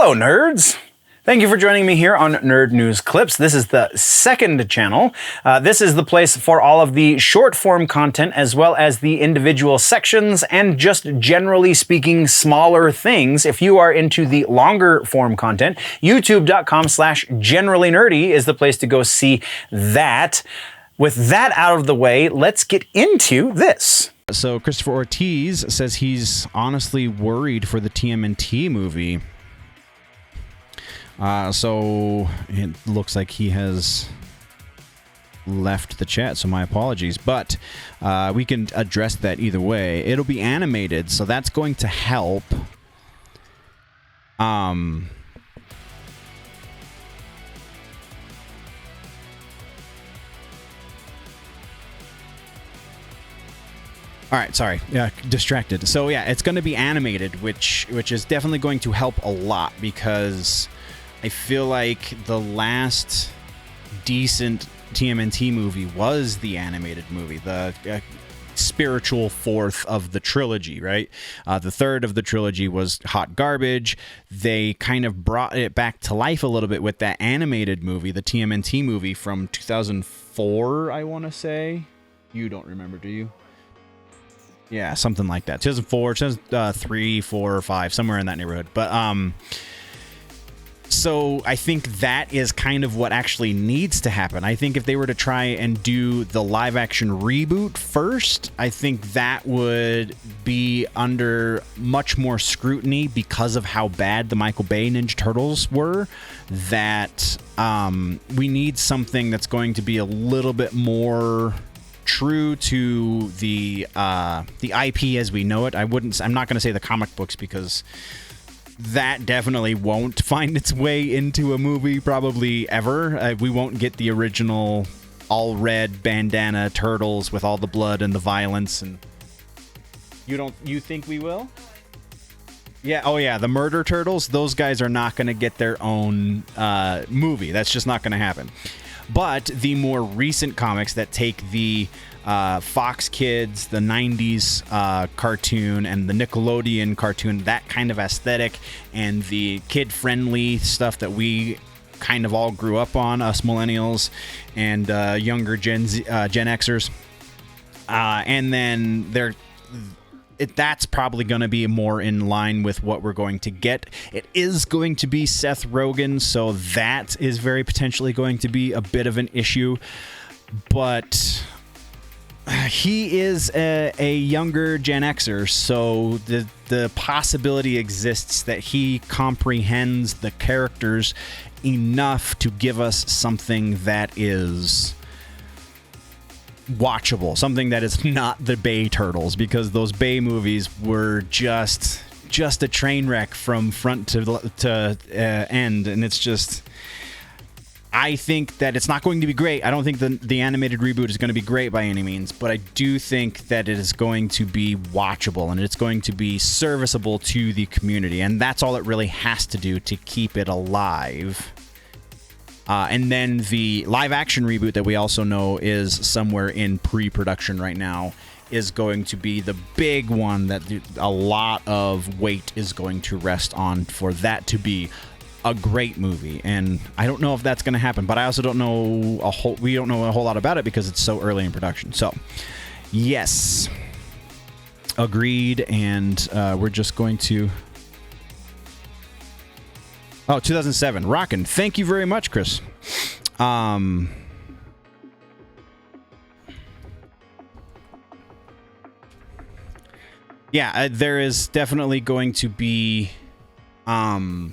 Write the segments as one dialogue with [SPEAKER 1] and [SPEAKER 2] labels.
[SPEAKER 1] Hello, nerds! Thank you for joining me here on Nerd News Clips. This is the second channel. This is the place for all of the short form content as well as the individual sections and just generally speaking smaller things. If you are into the longer form content, youtube.com/generallynerdy is the place to go see that. With that out of the way, let's get into this.
[SPEAKER 2] So Christopher Ortiz says he's honestly worried for the TMNT movie. So it looks like he has left the chat, so my apologies. But we can address that either way. It'll be animated, so that's going to help. All right, sorry, distracted. So yeah, it's going to be animated, which is definitely going to help a lot because I feel like the last decent TMNT movie was the animated movie, the spiritual fourth of the trilogy, right? The third of the trilogy was hot garbage. They kind of brought it back to life a little bit with that animated movie, the TMNT movie from 2004, I want to say. You don't remember, do you? Yeah, something like that. 2004, 2003, 4, 5, somewhere in that neighborhood. But so I think that is kind of what actually needs to happen. I think if they were to try and do the live action reboot first, I think that would be under much more scrutiny because of how bad the Michael Bay Ninja Turtles were. That we need something that's going to be a little bit more true to the IP as we know it. I'm not going to say the comic books because that definitely won't find its way into a movie probably ever. We won't get the original all red bandana turtles with all the blood and the violence. And you think we will? Yeah. Oh yeah. The murder turtles. Those guys are not going to get their own movie. That's just not going to happen. But the more recent comics that take the Fox Kids, the 90s cartoon, and the Nickelodeon cartoon, that kind of aesthetic, and the kid-friendly stuff that we kind of all grew up on, us millennials and younger Gen Xers. And then that's probably going to be more in line with what we're going to get. It is going to be Seth Rogen, so that is very potentially going to be a bit of an issue. But he is a younger Gen Xer, so the possibility exists that he comprehends the characters enough to give us something that is watchable, something that is not the Bay Turtles, because those Bay movies were just a train wreck from front to end, and it's just, I think that it's not going to be great. I don't think the animated reboot is going to be great by any means, but I do think that it is going to be watchable and it's going to be serviceable to the community, and that's all it really has to do to keep it alive. And then the live-action reboot that we also know is somewhere in pre-production right now is going to be the big one that a lot of weight is going to rest on for that to be a great movie. And I don't know if that's going to happen, but I also don't know we don't know a whole lot about it because it's so early in production. So, yes, agreed. And we're just going to... Oh, 2007. Rockin'. Thank you very much, Chris. Yeah, there is definitely going to be... I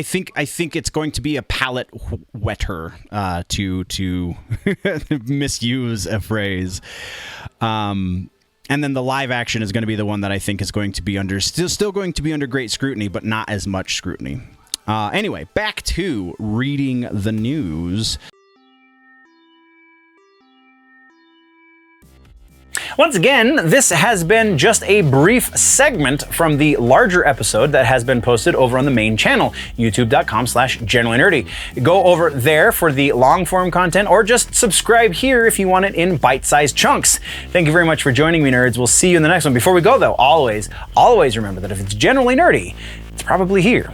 [SPEAKER 2] think it's going to be a palate wetter, to misuse a phrase. And then the live action is going to be the one that I think is going to be still going to be under great scrutiny, but not as much scrutiny. Anyway, back to reading the news.
[SPEAKER 1] Once again, this has been just a brief segment from the larger episode that has been posted over on the main channel, youtube.com/generallynerdy. Go over there for the long form content, or just subscribe here if you want it in bite-sized chunks. Thank you very much for joining me, nerds. We'll see you in the next one. Before we go, though, always remember that if it's generally nerdy, It's probably here.